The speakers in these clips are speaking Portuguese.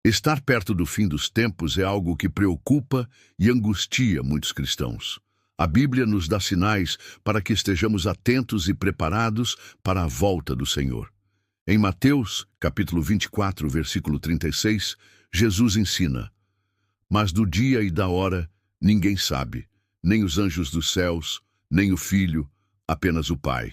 Estar perto do fim dos tempos é algo que preocupa e angustia muitos cristãos. A Bíblia nos dá sinais para que estejamos atentos e preparados para a volta do Senhor. Em Mateus, capítulo 24, versículo 36, Jesus ensina: "Mas do dia e da hora ninguém sabe, nem os anjos dos céus, nem o Filho, apenas o Pai."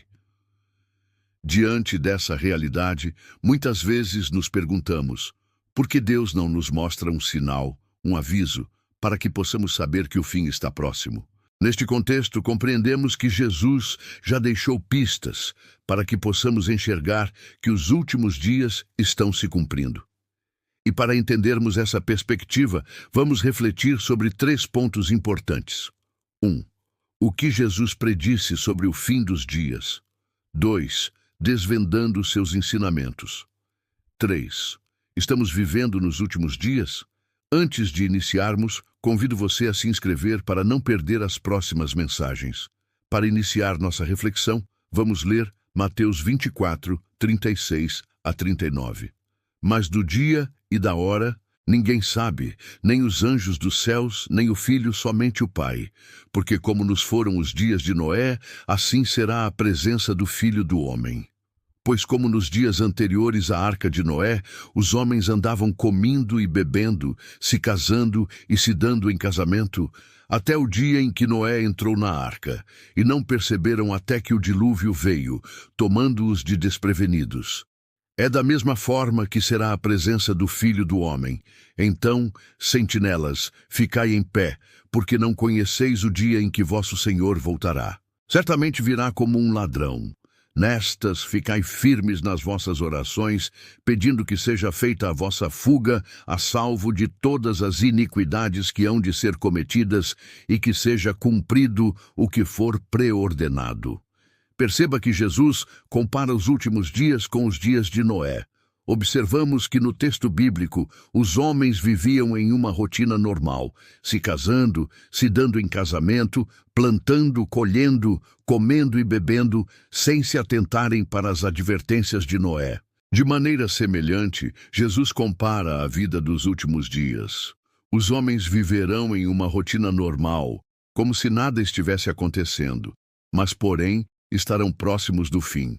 Diante dessa realidade, muitas vezes nos perguntamos: por que Deus não nos mostra um sinal, um aviso, para que possamos saber que o fim está próximo? Neste contexto, compreendemos que Jesus já deixou pistas para que possamos enxergar que os últimos dias estão se cumprindo. E para entendermos essa perspectiva, vamos refletir sobre 3 pontos importantes. 1. O que Jesus predisse sobre o fim dos dias. 2. Desvendando seus ensinamentos. 3. Estamos vivendo nos últimos dias? Antes de iniciarmos, convido você a se inscrever para não perder as próximas mensagens. Para iniciar nossa reflexão, vamos ler Mateus 24, 36 a 39. "Mas do dia e da hora ninguém sabe, nem os anjos dos céus, nem o Filho, somente o Pai. Porque como nos foram os dias de Noé, assim será a presença do Filho do Homem. Pois como nos dias anteriores à arca de Noé, os homens andavam comendo e bebendo, se casando e se dando em casamento, até o dia em que Noé entrou na arca, e não perceberam até que o dilúvio veio, tomando-os de desprevenidos. É da mesma forma que será a presença do Filho do Homem. Então, sentinelas, ficai em pé, porque não conheceis o dia em que vosso Senhor voltará. Certamente virá como um ladrão. Nestas, ficai firmes nas vossas orações, pedindo que seja feita a vossa fuga, a salvo de todas as iniquidades que hão de ser cometidas, e que seja cumprido o que for preordenado." Perceba que Jesus compara os últimos dias com os dias de Noé. Observamos que no texto bíblico, os homens viviam em uma rotina normal, se casando, se dando em casamento, plantando, colhendo, comendo e bebendo, sem se atentarem para as advertências de Noé. De maneira semelhante, Jesus compara a vida dos últimos dias. Os homens viverão em uma rotina normal, como se nada estivesse acontecendo, mas, porém, estarão próximos do fim.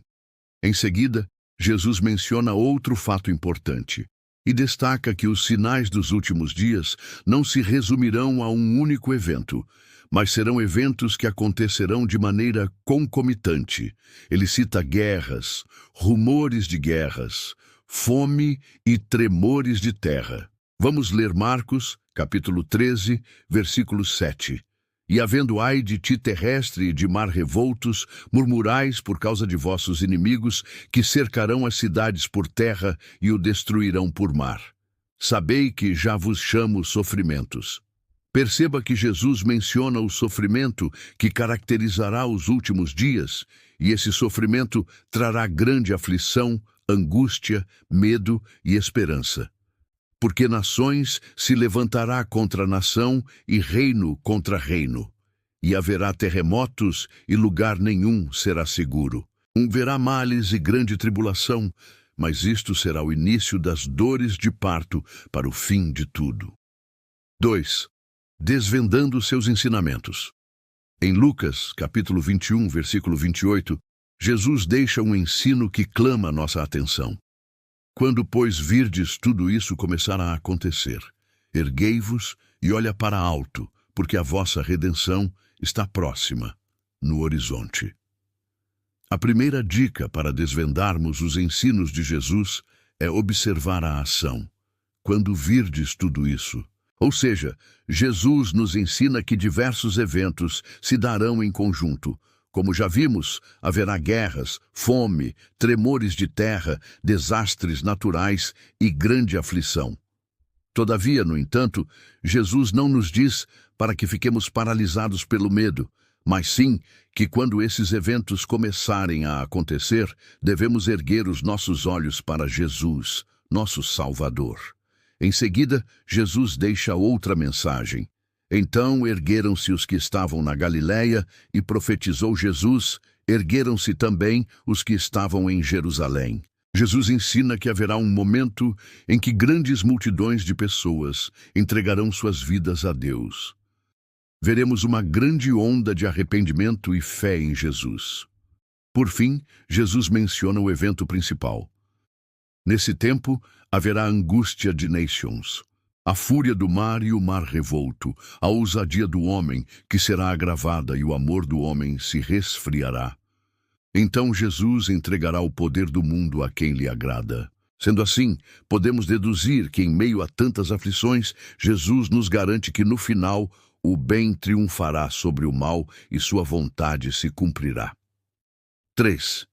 Em seguida, Jesus menciona outro fato importante e destaca que os sinais dos últimos dias não se resumirão a um único evento, mas serão eventos que acontecerão de maneira concomitante. Ele cita guerras, rumores de guerras, fome e tremores de terra. Vamos ler Marcos, capítulo 13, versículo 7. "E havendo ai de ti terrestre e de mar revoltos, murmurais por causa de vossos inimigos, que cercarão as cidades por terra e o destruirão por mar. Sabei que já vos chamo sofrimentos." Perceba que Jesus menciona o sofrimento que caracterizará os últimos dias, e esse sofrimento trará grande aflição, angústia, medo e esperança. "Porque nações se levantará contra nação e reino contra reino. E haverá terremotos e lugar nenhum será seguro. Haverá males e grande tribulação, mas isto será o início das dores de parto para o fim de tudo." 2. Desvendando seus ensinamentos. Em Lucas, capítulo 21, versículo 28, Jesus deixa um ensino que clama a nossa atenção. "Quando, pois, virdes tudo isso começar a acontecer, erguei-vos e olha para alto, porque a vossa redenção está próxima, no horizonte." A primeira dica para desvendarmos os ensinos de Jesus é observar a ação. "Quando virdes tudo isso." Ou seja, Jesus nos ensina que diversos eventos se darão em conjunto. Como já vimos, haverá guerras, fome, tremores de terra, desastres naturais e grande aflição. Todavia, no entanto, Jesus não nos diz para que fiquemos paralisados pelo medo, mas sim que quando esses eventos começarem a acontecer, devemos erguer os nossos olhos para Jesus, nosso Salvador. Em seguida, Jesus deixa outra mensagem. "Então ergueram-se os que estavam na Galiléia, e profetizou Jesus, ergueram-se também os que estavam em Jerusalém. Jesus ensina que haverá um momento em que grandes multidões de pessoas entregarão suas vidas a Deus. Veremos uma grande onda de arrependimento e fé em Jesus. Por fim, Jesus menciona o evento principal. Nesse tempo, haverá angústia de nações, a fúria do mar e o mar revolto, a ousadia do homem, que será agravada, e o amor do homem se resfriará. Então Jesus entregará o poder do mundo a quem lhe agrada. Sendo assim, podemos deduzir que, em meio a tantas aflições, Jesus nos garante que, no final, o bem triunfará sobre o mal e sua vontade se cumprirá. 3.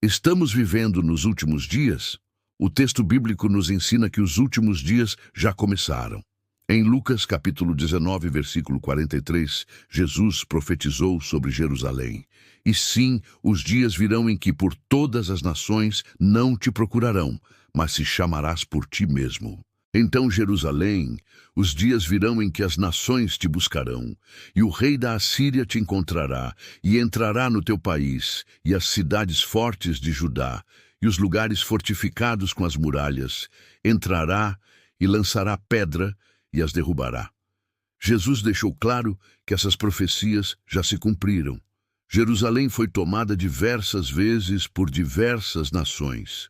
Estamos vivendo nos últimos dias? O texto bíblico nos ensina que os últimos dias já começaram. Em Lucas capítulo 19, versículo 43, Jesus profetizou sobre Jerusalém. E sim, os dias virão em que por todas as nações não te procurarão, mas se chamarás por ti mesmo. Então, Jerusalém, os dias virão em que as nações te buscarão, e o rei da Assíria te encontrará, e entrará no teu país, e as cidades fortes de Judá, e os lugares fortificados com as muralhas, entrará e lançará pedra e as derrubará. Jesus deixou claro que essas profecias já se cumpriram. Jerusalém foi tomada diversas vezes por diversas nações.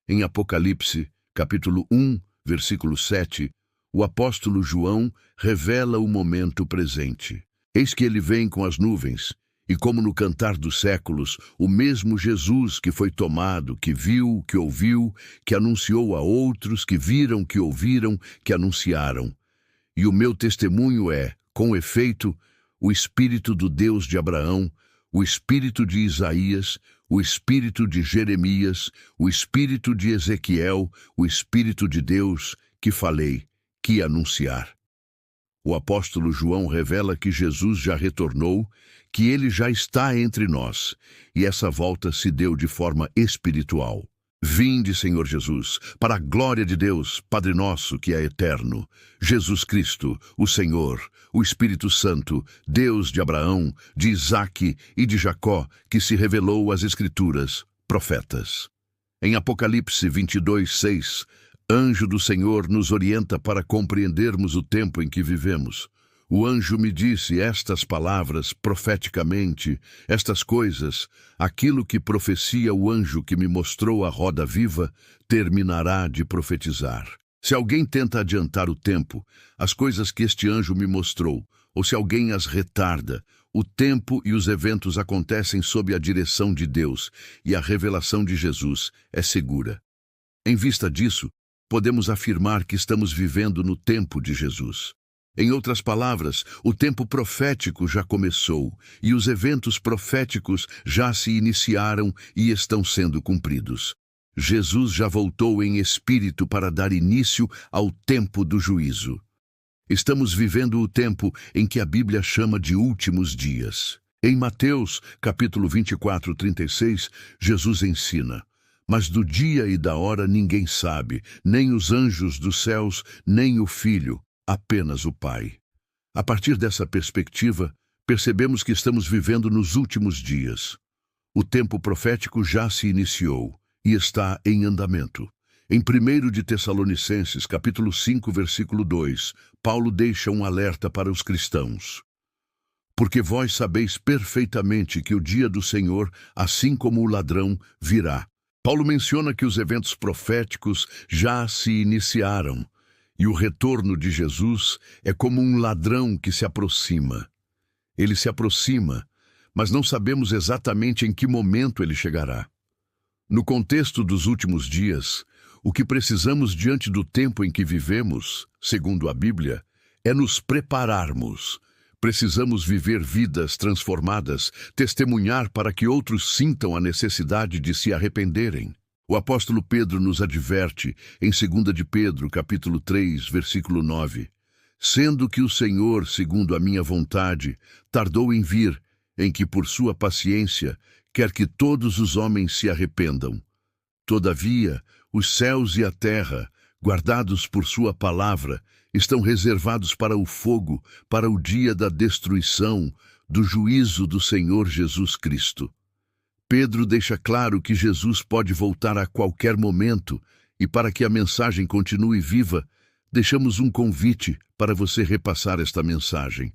Em Apocalipse, capítulo 1, versículo 7, o apóstolo João revela o momento presente. Eis que ele vem com as nuvens, e como no cantar dos séculos, o mesmo Jesus que foi tomado, que viu, que ouviu, que anunciou a outros, que viram, que ouviram, que anunciaram. E o meu testemunho é, com efeito, o Espírito do Deus de Abraão, o Espírito de Isaías, o Espírito de Jeremias, o Espírito de Ezequiel, o Espírito de Deus, que falei, que anunciar. O apóstolo João revela que Jesus já retornou, que ele já está entre nós, e essa volta se deu de forma espiritual. Vinde, Senhor Jesus, para a glória de Deus, Padre nosso que é eterno, Jesus Cristo, o Senhor, o Espírito Santo, Deus de Abraão, de Isaque e de Jacó, que se revelou às Escrituras, profetas. Em Apocalipse 22:6, anjo do Senhor nos orienta para compreendermos o tempo em que vivemos. O anjo me disse estas palavras profeticamente, estas coisas, aquilo que profecia o anjo que me mostrou a roda viva, terminará de profetizar. Se alguém tenta adiantar o tempo, as coisas que este anjo me mostrou, ou se alguém as retarda, o tempo e os eventos acontecem sob a direção de Deus, e a revelação de Jesus é segura. Em vista disso, podemos afirmar que estamos vivendo no tempo de Jesus. Em outras palavras, o tempo profético já começou, e os eventos proféticos já se iniciaram e estão sendo cumpridos. Jesus já voltou em espírito para dar início ao tempo do juízo. Estamos vivendo o tempo em que a Bíblia chama de últimos dias. Em Mateus, capítulo 24:36, Jesus ensina: mas do dia e da hora ninguém sabe, nem os anjos dos céus, nem o Filho, apenas o Pai. A partir dessa perspectiva, percebemos que estamos vivendo nos últimos dias. O tempo profético já se iniciou e está em andamento. Em 1 de Tessalonicenses, capítulo 5, versículo 2, Paulo deixa um alerta para os cristãos. Porque vós sabeis perfeitamente que o dia do Senhor, assim como o ladrão, virá. Paulo menciona que os eventos proféticos já se iniciaram, e o retorno de Jesus é como um ladrão que se aproxima. Ele se aproxima, mas não sabemos exatamente em que momento ele chegará. No contexto dos últimos dias, o que precisamos diante do tempo em que vivemos, segundo a Bíblia, é nos prepararmos. Precisamos viver vidas transformadas, testemunhar para que outros sintam a necessidade de se arrependerem. O apóstolo Pedro nos adverte, em 2 de Pedro, capítulo 3, versículo 9, sendo que o Senhor, segundo a minha vontade, tardou em vir, em que por sua paciência quer que todos os homens se arrependam. Todavia, os céus e a terra, guardados por sua palavra, estão reservados para o fogo, para o dia da destruição, do juízo do Senhor Jesus Cristo. Pedro deixa claro que Jesus pode voltar a qualquer momento e para que a mensagem continue viva, deixamos um convite para você repassar esta mensagem.